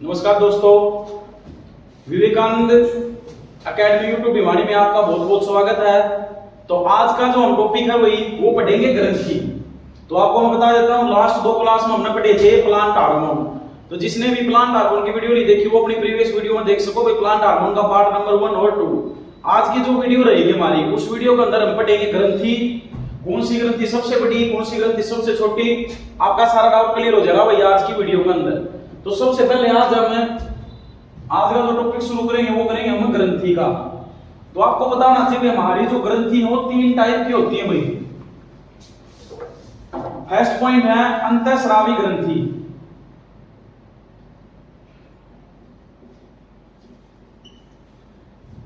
नमस्कार दोस्तों, Vivekananda academy YouTube Bhiwani में आपका बहुत बहुत स्वागत है। तो आज का जो हम टॉपिक है वो पढ़ेंगे ग्रंथि। तो आपको मैं बता देता हूँ, लास्ट दो क्लास में हमने पढ़े थे प्लांट हार्मोन। तो जिसने भी प्लांट हार्मोन की वीडियो नहीं देखी वो अपनी प्रीवियस वीडियो में देख सको, भाई प्लांट हार्मोन का पार्ट नंबर 1 और 2। आज की जो वीडियो रहेगी हमारी, उस वीडियो के अंदर हम पढ़ेंगे ग्रंथि। कौन सी ग्रंथि सबसे बड़ी, कौन सी ग्रंथि सबसे छोटी, आपका सारा डाउट क्लियर हो जाएगा भाई आज की वीडियो के अंदर। तो सबसे पहले आज का जो टॉपिक शुरू करेंगे वो करेंगे हम ग्रंथि का। तो आपको बताना चाहिए हमारी जो ग्रंथि है वो 3 टाइप की होती है भाई। फर्स्ट पॉइंट है अंतःस्रावी ग्रंथि।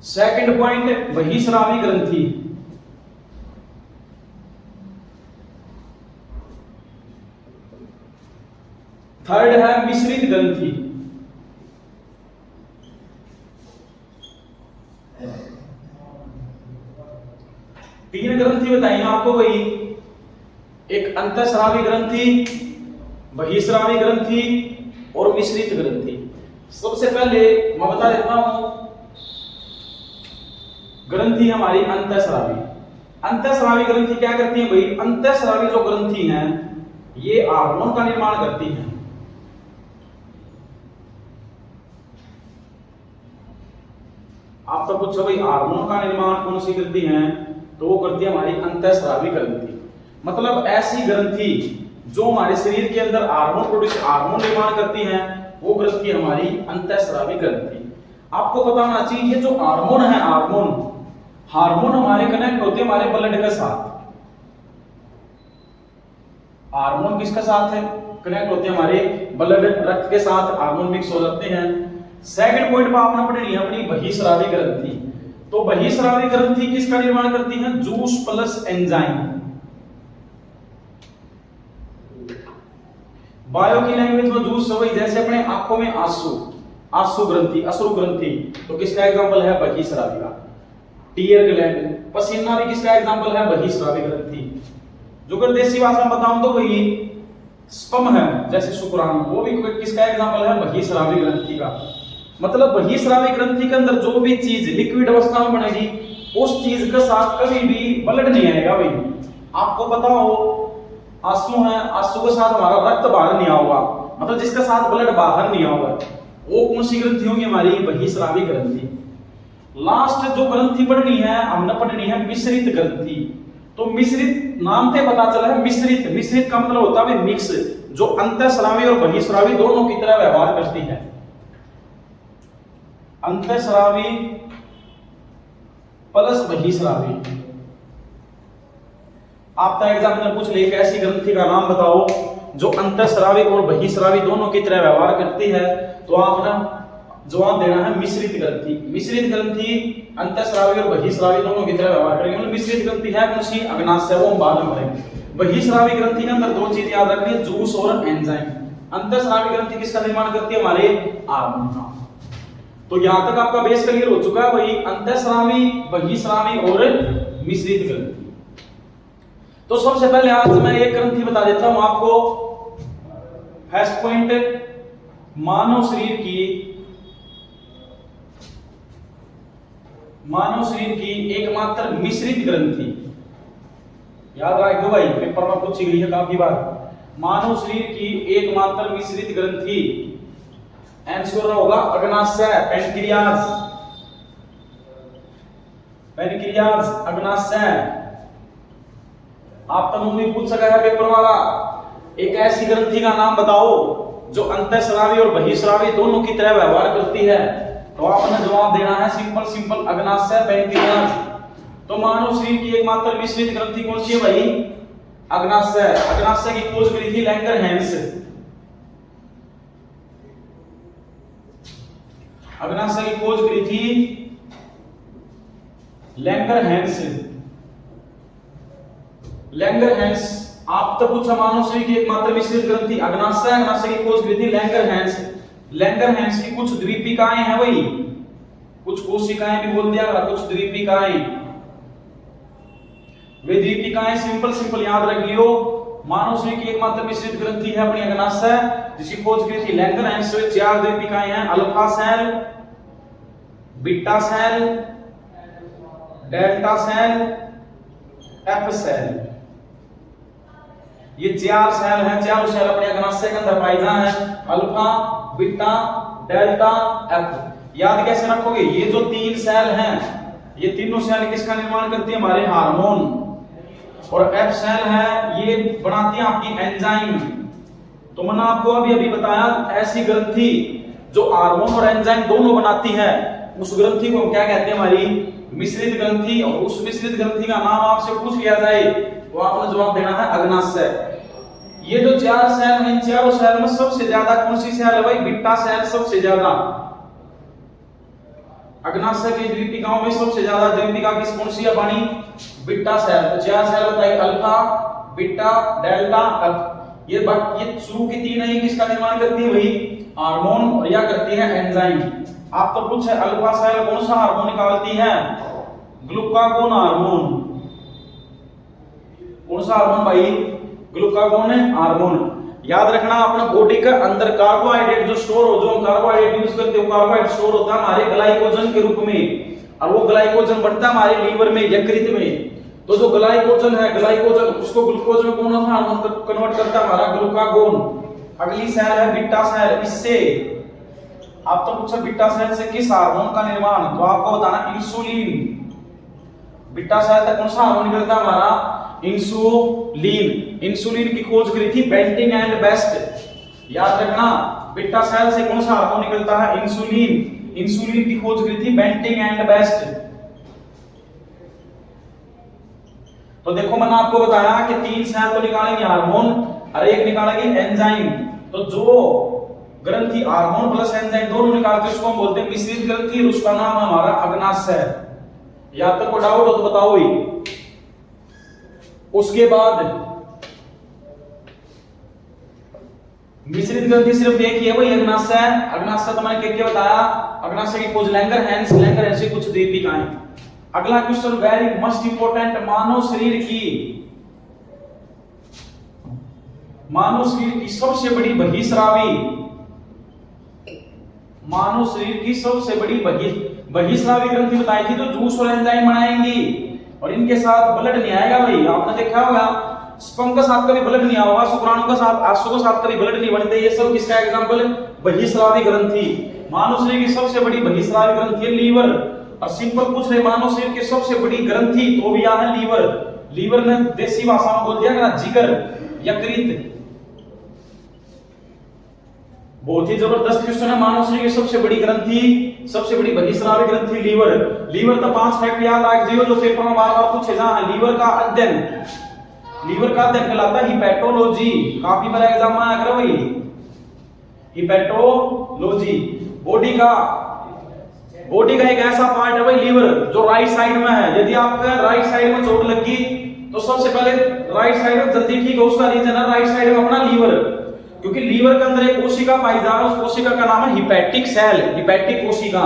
सेकंड पॉइंट बहिस्रावी ग्रंथि। थर्ड है मिश्रित ग्रंथि। तीन ग्रंथि बताइए आपको भाई, एक अंतःस्रावी ग्रंथि, बहिस्रावी ग्रंथि और मिश्रित ग्रंथि। सबसे पहले मैं बता देता हूं ग्रंथि हमारी अंतःस्रावी। अंतःस्रावी ग्रंथि क्या करती है भाई? अंतःस्रावी जो ग्रंथि है ये हार्मोन का निर्माण करती है। आप तो पूछो भाई हार्मोन का निर्माण कौन सी करती है? तो वो करती है हमारी अंतःस्रावी ग्रंथि। मतलब ऐसी ग्रंथि जो हमारे शरीर के अंदर हार्मोन निर्माण करती है, वो ग्रंथि हमारी अंतःस्रावी ग्रंथि। आपको पता होना चाहिए ये जो हार्मोन है, हार्मोन हमारे कनेक्ट होते हैं हमारे ब्लड के साथ। हार्मोन किसके साथ है? कनेक्ट होते हैं हमारे ब्लड, रक्त के साथ हार्मोन मिक्स हो जाते हैं। सेकंड पॉइंट पर आपने पढ़नी है अपनी बहिस्रावी ग्रंथि। तो बहिस्रावी ग्रंथि किसका निर्माण करती है? Juice plus enzyme. बायो की लैंग्वेज में जूस वही, जैसे अपने आंखों में आंसू ग्रंथि, अश्रु ग्रंथि, तो किसका एग्जांपल है? बहिस्रावी का। टीयर ग्लैंड, पसीना भी किसका एग्जांपल है? बहिस्रावी ग्रंथि। जो अगर देसी भाषा में बताऊं तो वही स्पर्म है, जैसे शुक्राणु, वो भी किसका एग्जांपल है? बहिस्रावी ग्रंथि का। मतलब बहिस्रावी ग्रंथि के अंदर जो भी चीज लिक्विड अवस्था में बनेगी उस चीज के साथ कभी भी ब्लड नहीं आएगा भाई। आपको पता हो आंसू है, आंसू के साथ हमारा रक्त बाहर नहीं आएगा, मतलब जिसके साथ ब्लड बाहर नहीं आएगा, वो कौन सी ग्रंथि होगी? हमारी बहिस्रावी ग्रंथि। लास्ट जो ग्रंथि पढ़नी है हमने पढ़नी है मिश्रित ग्रंथि। तो मिश्रित नाम से पता चला है मिश्रित का मतलब होता है मिक्स, जो अंतःस्रावी और बहिस्रावी दोनों की तरह व्यवहार करती है। अंतःस्रावी प्लस बहिस्रावी। आपका एग्जाम में पूछ ले ऐसी ग्रंथि का नाम बताओ जो अंतःस्रावी और बहिस्रावी दोनों की तरह व्यवहार करती है, तो आपने जवाब देना है मिश्रित ग्रंथि। मिश्रित ग्रंथि अंतःस्रावी और बहिस्रावी दोनों की तरह व्यवहार करेगी। मतलब मिश्रित ग्रंथि है कौन सी? अग्नाशय, वो हम बाद में पढ़ेंगे। बहिस्रावी ग्रंथि के अंदर दो चीज याद रखनी है, जूस और एंजाइम। अंतःस्रावी ग्रंथि किसका निर्माण करती है? हमारे हार्मोन का। तो यहां तक आपका बेस क्लियर हो चुका है भाई, अंतःस्रावी, बहिस्रावी और मिश्रित ग्रंथि। तो सबसे पहले आज मैं एक ग्रंथि बता देता हूं आपको। फर्स्ट पॉइंट, मानव शरीर की एकमात्र मिश्रित ग्रंथि। याद रख दो भाई, पेपर में पूछी गई है काफी बार। मानव शरीर की एकमात्र मिश्रित ग्रंथि आंसर होगा अग्नाशय, पैनक्रियाज, अग्नाशय। आप तनु भी पूछ सका है पेपर वाला, एक ऐसी ग्रंथि का नाम बताओ जो अंतःस्रावी और बहिस्रावी दोनों की तरह व्यवहार करती है। तो आपने जवाब देना है सिंपल अग्नाशय, पैनक्रियाज। तो मानव शरीर की एकमात्र मिश्रित ग्रंथि कौन सी है भाई? अग्नाशय। अग्नाशय की खोज करी थी लैंगरहैंस। अग्नाशय की खोज करी थी लैंगरहैंस। आप तो पूछा मानव शरीर की एकमात्र मिश्रित ग्रंथि अग्नाशय, अग्नाशय की खोज करी थी लैंगरहैंस। लैंगरहैंस की कुछ द्वीपिकाएं हैं भाई, कुछ कोशिकाएं भी बोल दिया, कुछ द्वीपिकाएं। वे दीपिकाएं सिंपल याद रख लियो। मानव शरीर की एकमात्र मिश्रित ग्रंथि है अपनी अग्नाशय, जिसकी खोज की थी लैंगरहैंस। 4 द्वीपिकाएं हैं, alpha cell, beta cell, delta cell, F cell. ये 4 सेल हैं, चारों सेल अपने अग्नाशय के अंदर पाए जाते हैं, अल्फा, बीटा, डेल्टा, एफ। याद कैसे रखोगे? ये जो 3 सेल हैं, ये तीनों सेल किसका निर्माण करती है? हमारे हार्मोन। और एफ सेल है, ये बनाती है आपकी एंजाइम। तो मैंने आपको अभी अभी बताया, ऐसी ग्रंथि जो हार्मोन और एंजाइम दोनों बनाती है, उस ग्रंथि को हम क्या कहते हैं? हमारी मिश्रित ग्रंथि। और उस मिश्रित ग्रंथि का नाम आपसे पूछ लिया जाए तो आपने जवाब देना है अग्नाशय। ये जो 4 सेल हैं, इन चारों सेल में सबसे ज्यादा कौन सी सेल है भाई? बीटा सेल सबसे ज्यादा। अग्नाशय की द्वीपिकाओं में सबसे ज्यादा द्वीपिका किस कौन सी है बनी? Beta cell. तो 4 सेल बताइए, अल्फा, बीटा, डेल्टा, एफ। ये शुरू की 3 है, किसका निर्माण करती है? वही हार्मोन, और या करती है एंजाइम। आप तो पूछे अल्फा सेल कौन सा हार्मोन निकालती है? Glucagon hormone. कौन सा हार्मोन भाई? Glucagon hormone. याद रखना, अपने बॉडी के अंदर कार्बोहाइड्रेट जो स्टोर हो, जो हम कार्बोहाइड्रेट यूज करते हो, कार्बोहाइड्रेट स्टोर होता है हमारे ग्लाइकोजन के रूप में, और वो ग्लाइकोजन बढ़ता है हमारे लीवर में, यकृत में। तो जो ग्लाइकोजन है, ग्लाइकोजन उसको ग्लूकोज में कौन सा हार्मोन कन्वर्ट करता है? हमारा ग्लूकागोन। अगली सेल है बीटा सेल। इससे आप तो पूछा बीटा सेल से किस हार्मोन का निर्माण? तो आपको बताना इंसुलिन। बीटा सेल तक कौन सा हार्मोन निकलता है? हमारा इंसुलिन। इंसुलिन की खोज करी थी बेंटिंग एंड बेस्ट। याद रखना, बीटा सेल से कौन सा हार्मोन निकलता है? इंसुलिन। इंसुलिन की खोज करी थी बेंटिंग एंड बेस्ट। तो देखो मैंने आपको बताया कि 3 सेल तो निकालेंगे हार्मोन और एक निकालेंगे एंजाइम। तो जो ग्रंथि हार्मोन प्लस एंजाइम दोनों निकालते हैं, उसको हम बोलते हैं मिश्रित ग्रंथि, और उसका नाम है हमारा अग्नाशय। या तक कोई डाउट हो तो बताओ ही। उसके बाद मिश्रित ग्रंथि सिर्फ एक ही है, वही अग्नाशय। अग्नाशय तो मैंने क्या बताया? अग्नाशय की खोज लैंगरहैंस, लैंगरहैंस से कुछ द्वीपिकाएं। अगला क्वेश्चन वेरी मस्ट इंपोर्टेंट, मानव शरीर की सबसे बड़ी बहिस्रावी, मानव शरीर की सबसे बड़ी बहिस्रावी ग्रंथि बताई थी, तो जूस और एंजाइम बनाएंगी, और इनके साथ ब्लड नहीं आएगा भाई। आपने देखा होगा स्पर्म का साथ कभी ब्लड नहीं आया होगा, शुक्राणु का साथ, आशु का साथ कभी ब्लड नहीं बनते। ये सब किसका एग्जांपल? बहिस्रावी ग्रंथि। मानव शरीर की सबसे बड़ी बहिस्रावी ग्रंथि है लीवर। और सिंपल पूछ रहे मानव शरीर की सबसे बड़ी ग्रंथि, तो भी यह है लीवर। लीवर ने देसी भाषा में बोल दिया ना, जिगर, यकृत। बहुत ही जबरदस्त क्वेश्चन है। मानव शरीर की सबसे बड़ी ग्रंथि, सबसे बड़ी बहिस्रावी ग्रंथि लीवर। लीवर का 5 फैक्ट याद रख दियो, जो पेपर में बार-बार पूछे जा। लीवर का अध्ययन, लीवर का अध्ययन कहलाता है हिपैटोलॉजी। काफी बार एग्जाम में आया करो भाई, हिपैटोलॉजी। बॉडी का एक ऐसा पार्ट है भाई लीवर, जो राइट साइड में है। यदि आपका राइट साइड में चोट लगी तो सबसे पहले राइट साइड में जल्दी ठीक हो, उसका रीजन है राइट साइड में अपना लीवर। क्योंकि लीवर के अंदर एक कोशिका पाई जा रही है, उस कोशिका का नाम है हिपैटिक सेल, हिपैटिक कोशिका।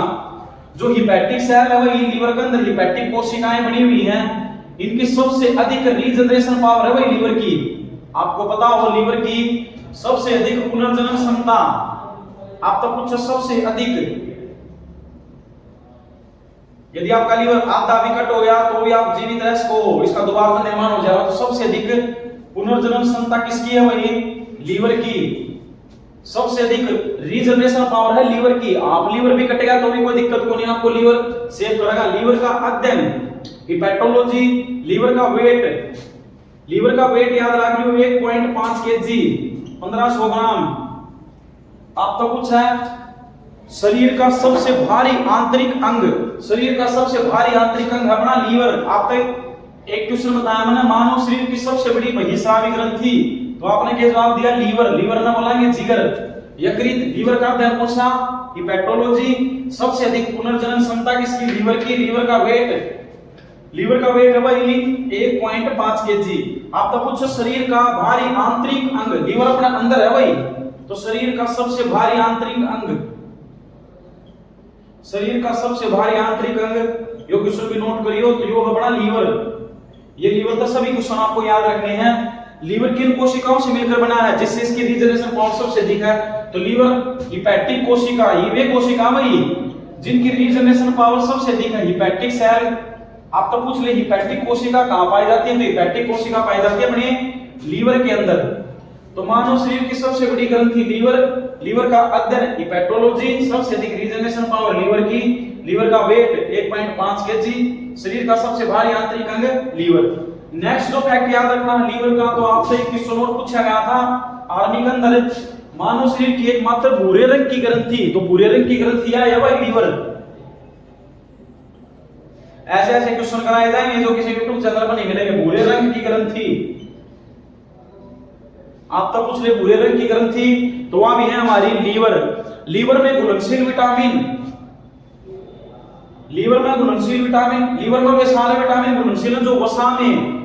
जो हिपैटिक सेल है वही लीवर के अंदर हिपैटिक कोशिकाएं बनी हुई हैं। इनकी सबसे अधिक रीजनरेशन पावर है वही लीवर की। आपको पता हो लीवर की सबसे अधिक पुनर्जनन क्षमता, आप तो पूछो सबसे अधिक। यदि आपका लीवर आधा भी कट हो गया तो भी आप जीवित रह सको, इसका दोबारा निर्माण हो जाएगा। तो सबसे अधिक पुनर्जनन क्षमता किसकी है? वही लीवर की। सबसे अधिक रीजनरेशन पावर है लीवर की। आप लीवर भी कटेगा तो भी कोई दिक्कत को नहीं, आपको लीवर सेव करेगा। लीवर का अध्ययन, हिपैटोलॉजी। लीवर का वेट याद रख लो 1.5 केजी, 1500 ग्राम। आप तो कुछ है शरीर का सबसे भारी आंतरिक अंग, शरीर का सबसे भारी आंतरिक अंग अपना लीवर। आपको एक क्वेश्चन बताया मैंने, मानव शरीर की सबसे बड़ी बहिस्रावी ग्रंथि, तो आपने क्या जवाब दिया? लीवर। लीवर ना बोलेंगे जिगर, यकृत। लीवर का अध्ययन कौन सा? हिपैटोलॉजी। सबसे अधिक पुनर्जनन क्षमता किसकी? लीवर की। लीवर का वेट है भाई 1.5 केजी। आप तो पूछो शरीर का भारी आंतरिक अंग, लीवर अपना अंदर है भाई, तो शरीर का सबसे भारी आंतरिक अंग, शरीर का सबसे भारी आंतरिक अंग, यो क्वेश्चन भी नोट करियो, तो यो है बड़ा लीवर। ये लीवर तो सभी क्वेश्चन आपको याद रखने हैं। लीवर किन कोशिकाओं से मिलकर बना है जिससे इसकी रीजनरेशन पावर सबसे अधिक है? तो लीवर हिपैटिक कोशिका, ये वे कोशिका भाई जिनकी रीजनरेशन पावर सबसे अधिक है। हिपैटिक सेल, आप तो पूछ ले हिपैटिक कोशिका कहां पाई जाती है? तो हिपैटिक कोशिका पाई जाती है अपने लीवर के अंदर। तो मानव शरीर की सबसे बड़ी ग्रंथि लीवर, लीवर का अध्ययन हिपैटोलॉजी, सबसे अधिक रीजनरेशन पावर लीवर की, लीवर का वेट 1.5 केजी, शरीर का सबसे भारी आंतरिक अंग लीवर। नेक्स्ट जो फैक्ट याद रखना है लीवर का, तो आपसे एक क्वेश्चन और पूछा गया था आर्मी के अंदर, मानव शरीर की एकमात्र भूरे रंग की ग्रंथि, तो भूरे रंग की ग्रंथि है भाई लीवर। ऐसे ऐसे क्वेश्चन कराए जाएंगे जो किसी यूट्यूब चैनल पर नहीं मिलेंगे। भूरे रंग की ग्रंथि, आप तो पूछ ले भूरे रंग की ग्रंथि, तो वहां भी है हमारी लीवर। लीवर में घुलनशील विटामिन, लीवर में घुलनशील विटामिन, लीवर में वे सारे विटामिन घुलनशील जो वसा में,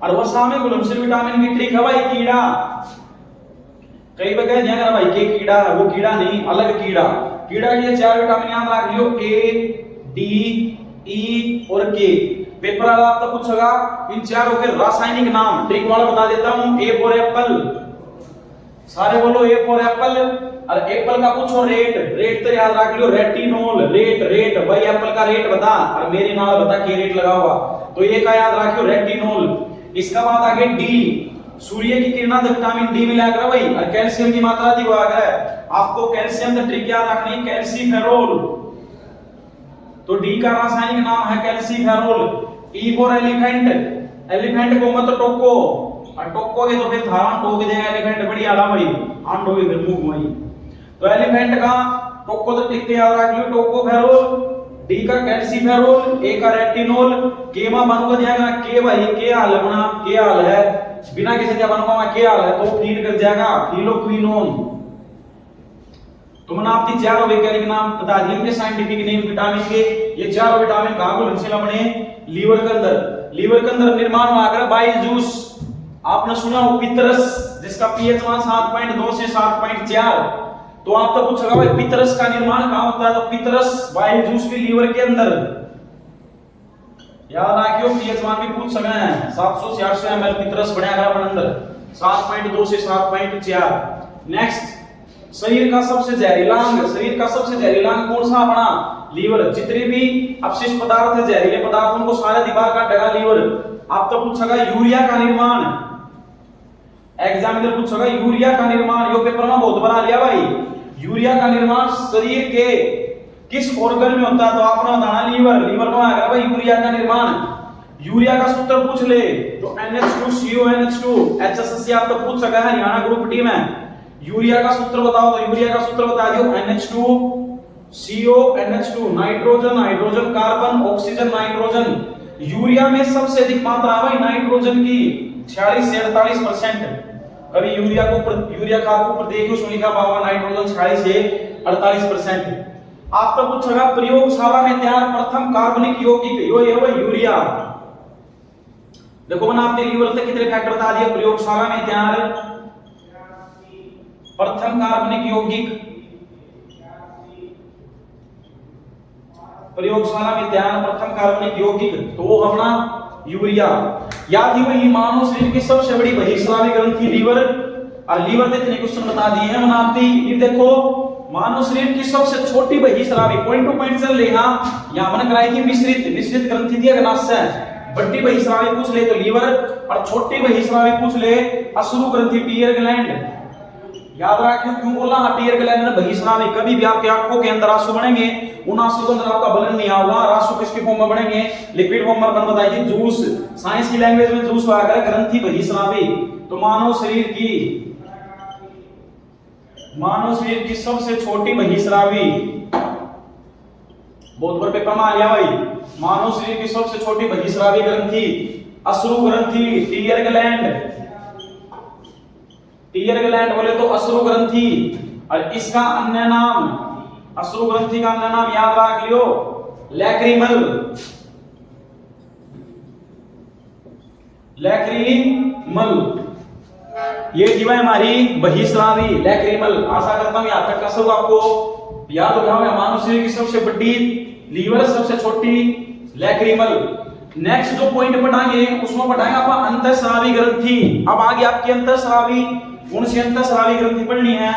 और वसा में घुलनशील विटामिन की ट्रिक है भाई कीड़ा। कई बार कह दिया भाई के कीड़ा है, वो कीड़ा नहीं, अलग कीड़ा। कीड़ा के 4 विटामिन याद रख लियो, ए, डी, ई और के। पेपर वाला आपको पूछेगा इन चारों के रासायनिक नाम, ट्रिक वाला बता देता हूं। ए फॉर एप्पल, सारे बोलो ए फॉर एप्पल। और एप्पल का पूछो रेट, रेट तो याद रख लियो रेटिनोल, रेट रेट भाई एप्पल का रेट बता, और मेरे नाम बता के रेट लगा हुआ, तो ये का याद रखियो रेटिनोल। इसका बाद आगे डी, सूर्य की किरणों से विटामिन डी मिला कर भाई, और कैल्शियम की मात्रा दी हुआ है। आपको कैल्शियम का ट्रिक याद रखनी है कैल्सीफेरोल, तो डी का रासायनिक नाम है calciferol. E for elephant, elephant को मत टोको, और टोकोगे तो फिर धारण टोक देगा एलिफेंट, बड़ी आला भाई आंडोगे फिर मुंह वही। तो एलिफेंट का टोको तो टिकते याद रख लियो टोकोफेरोल, डी का कैल्सीफेरोल, ए का रेटिनोल, के मा बनूंगा जाएगा के भाई के हाल अपना के हाल है, बिना किसी क्या बनूंगा के हाल है तो फील कर जाएगा फिलोक्विनोन। तो मैंने आपकी चारों वैज्ञानिक नाम बता दिए इनके साइंटिफिक नेम विटामिन के। ये चारों विटामिन कहां घुलनशील अपने लीवर के अंदर, लीवर के अंदर निर्माण हुआ कर बाइल जूस। आपने सुना हो पितरस, जिसका पीएच 7.2 से 7.4। तो आप तो पूछेगा भाई पितरस का निर्माण कहां होता है? तो पितरस बाइल जूस के लीवर के अंदर। याद रखियो पीएच भी पूछ सकते हैं, 700 से 800 ml पितरस बनाया अपने अंदर, 7.2 से 7.4। नेक्स्ट, शरीर का सबसे जहरीला अंग, शरीर का सबसे जहरीला अंग कौन सा अपना? लीवर। जितने भी अपशिष्ट पदार्थ है जहरीले पदार्थ उनको सारे दीवार का डगा लीवर। आप तो पूछेगा यूरिया का निर्माण, एग्जामिनर पूछेगा यूरिया का निर्माण, यो पेपर में बहुत बना लिया भाई। यूरिया का निर्माण शरीर के किस ऑर्गन में होता है? तो आपने बताना लीवर, लीवर में आएगा भाई यूरिया का निर्माण। यूरिया का सूत्र पूछ ले तो NH2CONH2 HSC आप तो पूछ सका है हरियाणा ग्रुप डी में। यूरिया का सूत्र बताओ, तो यूरिया का सूत्र बता दियो NH2CONH2, nitrogen hydrogen carbon oxygen nitrogen. Urea में सबसे अधिक मात्रा है भाई नाइट्रोजन की, 46 से 48%। कभी यूरिया को यूरिया खाद को ऊपर देखियो उसमें लिखा हुआ नाइट्रोजन 46 से 48%। आप तो पूछेगा प्रयोगशाला में तैयार प्रथम कार्बनिक यौगिक, यो ये है यूरिया। देखो मैंने आपके लीवर से कितने फैक्टर बता दिए। प्रयोगशाला में तैयार प्रथम कार्बनिक यौगिक, प्रयोगशाला में तैयार प्रथम कार्बनिक यौगिक, तो वो अपना यूरिया। याद ही वही मानव शरीर की सबसे बड़ी बहिस्रावी ग्रंथि लीवर, और लीवर से इतने क्वेश्चन बता दिए हैं बनाती। ये देखो मानव शरीर की सबसे छोटी बहिस्रावी, पॉइंट टू पॉइंट चल लेगा। यहां मैंने कराई थी मिश्रित, मिश्रित ग्रंथि थी अग्नाशय। बड़ी बहिस्रावी पूछ ले तो लीवर, और छोटी बहिस्रावी पूछ ले अश्रु ग्रंथि टीयर ग्लैंड। याद रखियो क्यों बोला टीयर ग्लैंड में बहिस्रावी। कभी भी आपकी आंखों के अंदर आंसू बनेंगे, उन आंसू के अंदर आपका बलन नहीं आएगा, आंसू किसके फॉर्म में बनेंगे? लिक्विड फॉर्म में। बन बताइए जूस, साइंस की लैंग्वेज में जूस हुआ कर ग्रंथि बहिस्रावी। तो मानव शरीर की सबसे छोटी बहिस्रावी, बहुत बार पेपर में आ गया भाई। मानव शरीर की सबसे छोटी बहिस्रावी ग्रंथि अश्रु ग्रंथि टीयर ग्लैंड। टीयर ग्लैंड बोले तो अश्रु ग्रंथि, और इसका अन्य नाम, अश्रु ग्रंथि का अन्य नाम याद रख लियो लैक्रिमल। लैक्रिमल ये जीवा हमारी बहिस्रावी लैक्रिमल। आशा करता हूं यहां तक का सब आपको याद होगा। मानव शरीर की सबसे बड़ी लीवर, सबसे छोटी लैक्रिमल। नेक्स्ट जो पॉइंट पढ़ाएंगे उसमें पढ़ाएंगे आप अंतःस्रावी ग्रंथि। अब आगे आपकी अंतःस्रावी कौन सी अंतःस्रावी ग्रंथि पढ़नी है,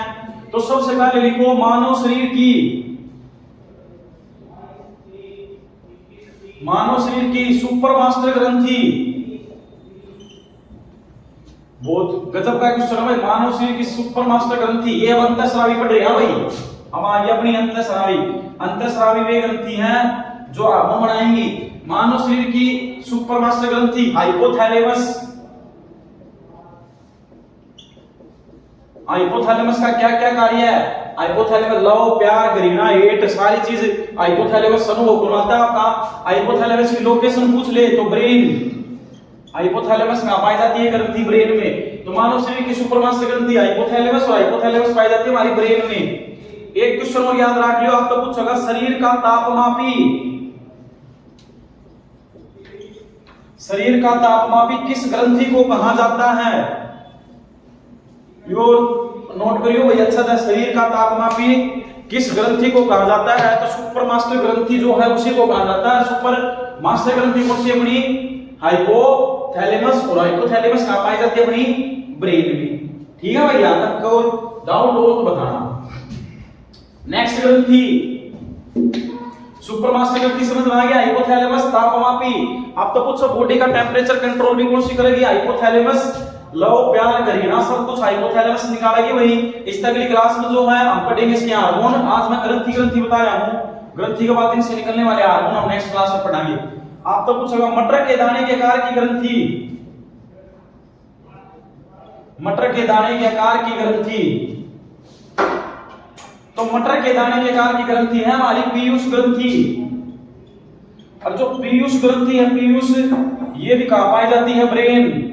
तो सबसे पहले लिखो मानव शरीर की सुपर मास्टर ग्रंथि। बहुत गजब का क्वेश्चन है भाई, मानव शरीर की सुपर मास्टर ग्रंथि, ये अब अंतःस्रावी पढ़ रहे हैं भाई। अब आगे अपनी अंतःस्रावी वे ग्रंथि हैं जो हार्मोन बनाएंगी। मानव शरीर की सुपर मास्टर ग्रंथि हाइपोथैलेमस का क्या क्या कार्य है? हाइपोथैलेमस लव, प्यार, घृणा, हेट, सारी चीज हाइपोथैलेमस समूह बनाता है आपका। हाइपोथैलेमस की लोकेशन पूछ ले तो ब्रेन, हाइपोथैलेमस में पाई जाती है ग्रंथि ब्रेन में। तो मानव शरीर की सुपर मास्टर ग्रंथि हाइपोथैलेमस, और हाइपोथैलेमस पाई जाती है हमारी ब्रेन में। एक क्वेश्चन और याद रख लियो, आप तो पूछेगा शरीर का तापमापी किस ग्रंथि को कहा जाता है? यो नोट करियो भाई अच्छा था। शरीर का तापमापी किस ग्रंथि को कहा जाता है? तो सुपर मास्टर ग्रंथि जो है उसी को कहा जाता है। सुपर मास्टर ग्रंथि कौन सी अपनी? हाइपोथैलेमस, और हाइपोथैलेमस कहां पाई जाती है? अपनी ब्रेन में। ठीक है भाई, यहां तक को डाउट हो तो बताना। नेक्स्ट ग्रंथि सुपर मास्टर ग्रंथि समझ में आ गया। हाइपोथैलेमस तापमापी। अब तो पूछो बॉडी का टेम्परेचर कंट्रोल भी कौन सी करेगी? हाइपोथैलेमस। लव, प्यार, घृणा सब कुछ हाइपोथैलेमस निकालेगी वही। इस अगली क्लास में जो है हम पढ़ेंगे इसके हार्मोन। आज मैं ग्रंथि बता रहा हूं, ग्रंथि के बाद इनसे निकलने वाले हार्मोन हम नेक्स्ट क्लास में पढ़ाएंगे। आप तो पूछोगे मटर के दाने के आकार की ग्रंथि, मटर के दाने के आकार की ग्रंथि, तो मटर के दाने के आकार की ग्रंथि है हमारी पीयूष ग्रंथि। और जो पीयूष ग्रंथि है, पीयूष ये भी कहां पाई जाती है? ब्रेन।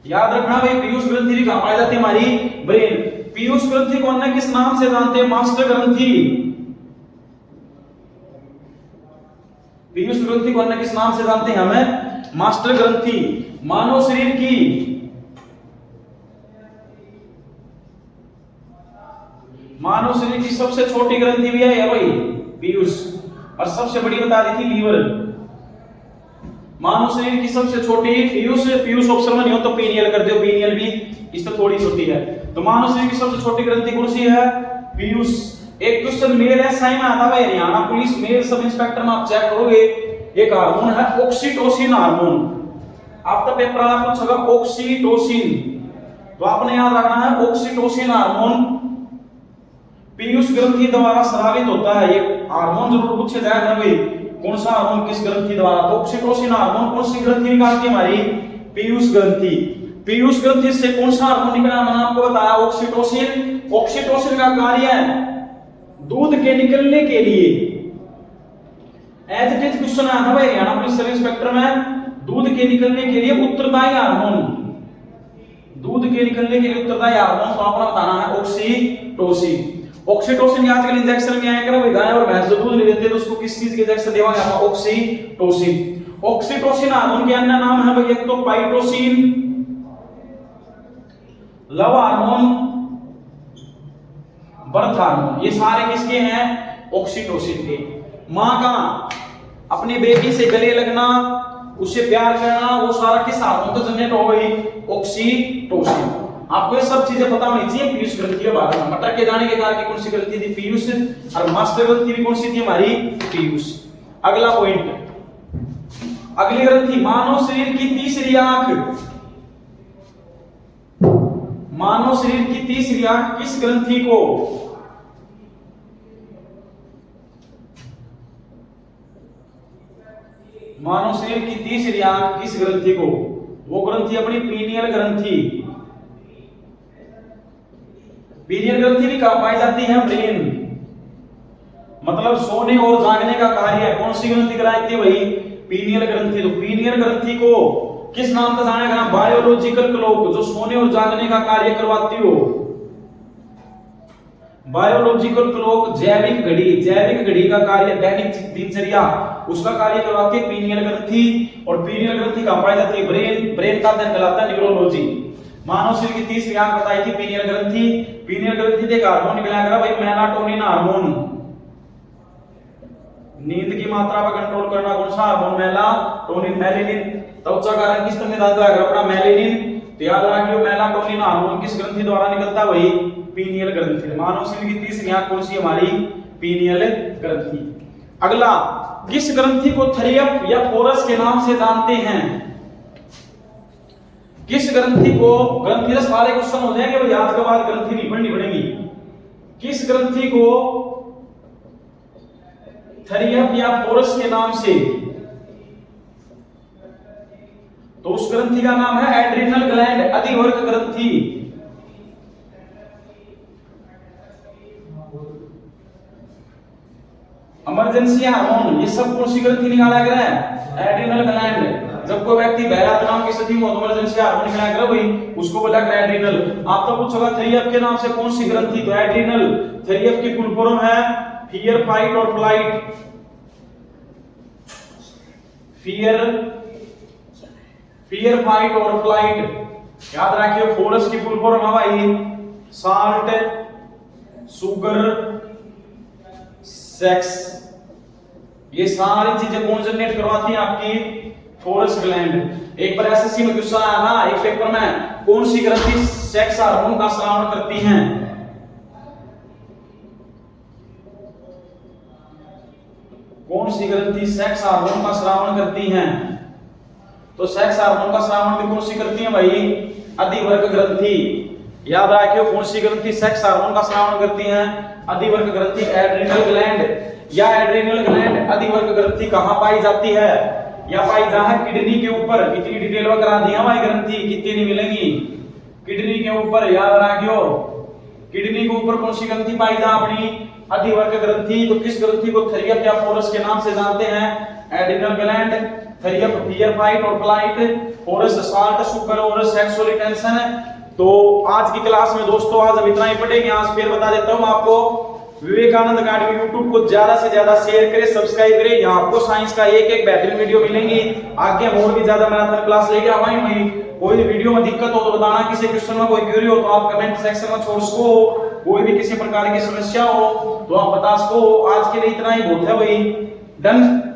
याद रखना भाई, पीयूष ग्रंथि भी कहां पाई जाती है? हमारी ब्रेन। पीयूष ग्रंथि को अन्य किस नाम से जानते हैं? मास्टर ग्रंथि। पीयूष ग्रंथि को अन्य किस नाम से जानते हैं हमें? मास्टर ग्रंथि। मानव शरीर की सबसे छोटी ग्रंथि भी है भाई पीयूष, और सबसे बड़ी बता दी थी लीवर। मानव शरीर की सबसे छोटी पीयूष ऑप्शन में नहीं हो तो पीनियल कर दो, पीनियल भी इससे थोड़ी छोटी है। तो मानव शरीर की सबसे छोटी ग्रंथि कौन सी है? पीयूष। एक क्वेश्चन मेल एसआई में आता है Haryana police male sub inspector में, आप चेक करोगे एक हार्मोन है ऑक्सीटोसिन हार्मोन। आपका पेपर वाला पूछेगा ऑक्सीटोसिन, तो आपने याद रखना है ऑक्सीटोसिन हार्मोन पीयूष ग्रंथि द्वारा स्रावित होता है। ये हार्मोन जरूर पूछे जाएगा भाई, कौन सा हार्मोन किस ग्रंथि द्वारा? तो ऑक्सीटोसिन हार्मोन कौन सी ग्रंथि निकालती है? हमारी पीयूष ग्रंथि। पीयूष ग्रंथि से कौन सा हार्मोन निकला? मैंने आपको बताया ऑक्सीटोसिन। ऑक्सीटोसिन का कार्य है दूध के निकलने के लिए। एज इट इज क्वेश्चन आया था भाई हरियाणा पुलिस सब इंस्पेक्टर में, दूध के निकलने के लिए उत्तरदायी हार्मोन, दूध के निकलने के लिए उत्तरदायी हार्मोन को आपने बताना है ऑक्सीटोसिन। ऑक्सीटोसिन आजकल इंजेक्शन में आया कर गाय और भैंस जो दूध ले लेते हैं तो उसको किस चीज के इंजेक्शन देवांगे हम? ऑक्सीटोसिन। ऑक्सीटोसिन हार्मोन के अन्य नाम है भाई, एक तो पाइटोसिन, लव हार्मोन, बर्थ हार्मोन। ये सारे किसके हैं? ऑक्सीटोसिन के। मां का अपने बेबी से गले लगना, उससे प्यार करना, वो सारा किस हार्मोन का जनरेट हो गई? ऑक्सीटोसिन। आपको ये सब चीजें पता होनी चाहिए पीयूष ग्रंथि के बारे में। मटर के दाने के आकार की कौन सी ग्रंथि थी? पीयूष। और मास्टर ग्रंथि भी कौन सी थी? हमारी पीयूष। अगला पॉइंट, अगली ग्रंथि मानव शरीर की तीसरी आंख। मानव शरीर की तीसरी आंख किस ग्रंथि को? मानव शरीर की तीसरी आंख किस ग्रंथि को? वो ग्रंथि अपनी पीनियल ग्रंथि। पीनियल ग्रंथि भी कहां पाई जाती है? ब्रेन। मतलब सोने और जागने का कार्य कौन सी ग्रंथि कराती है भाई? पीनियल ग्रंथि। तो पीनियल ग्रंथि को किस नाम से जाना जाएगा? बायोलॉजिकल क्लॉक, जो सोने और जागने का कार्य करवाती हो। बायोलॉजिकल क्लॉक जैविक घड़ी, जैविक घड़ी का कार्य दैनिक दिनचर्या उसका कार्य करवाती है पीनियल ग्रंथि। और पीनियल ग्रंथि कहां पाई जाती है? ब्रेन। ब्रेन का अध्ययन कहलाता है न्यूरोलॉजी। मानव शरीर की तीसरी आंख बताई थी पीनियल ग्रंथि। पीनियल ग्रंथि से एक हार्मोन निकला करा भाई मेलाटोनिन हार्मोन। नींद की मात्रा पर कंट्रोल करना कौन सा हार्मोन? Melatonin, melanin. त्वचा का रंग किस तरह दाता है? अपना मेलेनिन। तो याद रखियो मेलाटोनिन हार्मोन किस ग्रंथि द्वारा निकलता है? वही पीनियल ग्रंथि। मानव शरीर की तीसरी आंख कौन सी हमारी? पीनियल ग्रंथि। अगला, किस ग्रंथि को थरियप या पोरस के नाम से जानते हैं? किस ग्रंथि को, ग्रंथि से सारे क्वेश्चन हो जाएंगे भाई, आज के बाद ग्रंथि नहीं पढ़नी पड़ेगी। किस ग्रंथि को थरियप या पोरस के नाम से? तो उस ग्रंथि का नाम है एड्रिनल ग्लैंड, अधिवर्ग ग्रंथि। इमरजेंसी हार्मोन, ये सब कौन सी ग्रंथि निकाला गया है? Adrenal gland. जब कोई व्यक्ति बहरातनाम की स्थिति में इमरजेंसी हार्मोन निकाला गया भाई, उसको बोला गया एड्रिनल। आपको पूछोगा थरियप के नाम से कौन सी ग्रंथि? तो एड्रिनल। थरियप की फुल फॉर्म है फियर, फाइट और फ्लाइट। फियर, फाइट और फ्लाइट। याद रखिए, फोरस की फुल फॉर्म है भाई साल्ट, शुगर, सेक्स। ये सारी चीजें कौन जनरेट करवाती है? आपकी फोरस ग्लैंड। एक बार एसएससी में क्वेश्चन आया ना एक पेपर में, कौन सी ग्रंथि सेक्स हार्मोन का स्रावन करती हैं? कौन सी ग्रंथि सेक्स हार्मोन का स्रावन करती हैं? तो सेक्स हार्मोन का स्रावन भी कौन सी करती है भाई? अधिवर्ग ग्रंथि। याद रखियो, कौन सी ग्रंथि सेक्स हार्मोन का स्रावन करती है? अधिवर्ग ग्रंथि, एड्रिनल ग्लैंड। या एड्रिनल ग्लैंड अधिवर्ग ग्रंथि कहां पाई जाती है? या पाई जहां है किडनी के ऊपर। इतनी डिटेल में करा दिया भाई, ग्रंथि कितनी नहीं मिलेंगी? किडनी के ऊपर। याद रखियो, किडनी के ऊपर कौन सी ग्रंथि पाई जा? अपनी अधिवर्ग ग्रंथि। तो किस ग्रंथि को थरियप या फोरस के नाम से जानते हैं? Adrenal gland. थरियप फियर, फाइट और फ्लाइट। फोरस साल्ट, शुगर और सेक्सुअल टेंशन। तो आज की क्लास में दोस्तों आज हम इतना ही पढ़ेंगे। आज फिर बता देता हूं आपको, विवेकानंद अकादमी यूट्यूब को ज्यादा से ज्यादा शेयर करें, सब्सक्राइब करें। यहाँ आपको साइंस का एक एक बेहतरीन वीडियो मिलेंगी। आगे हम और भी ज्यादा मैराथन क्लास लेके आवाएंगे वहीं। कोई वीडियो में दिक्कत हो तो बताना, किसी क्वेश्चन में कोई क्वेरी हो तो आप कमेंट सेक्शन में छोड़ सको। कोई भी किसी प्रकार की समस्या हो तो आप बता सको। आज के लिए इतना ही बहुत है भाई। डन।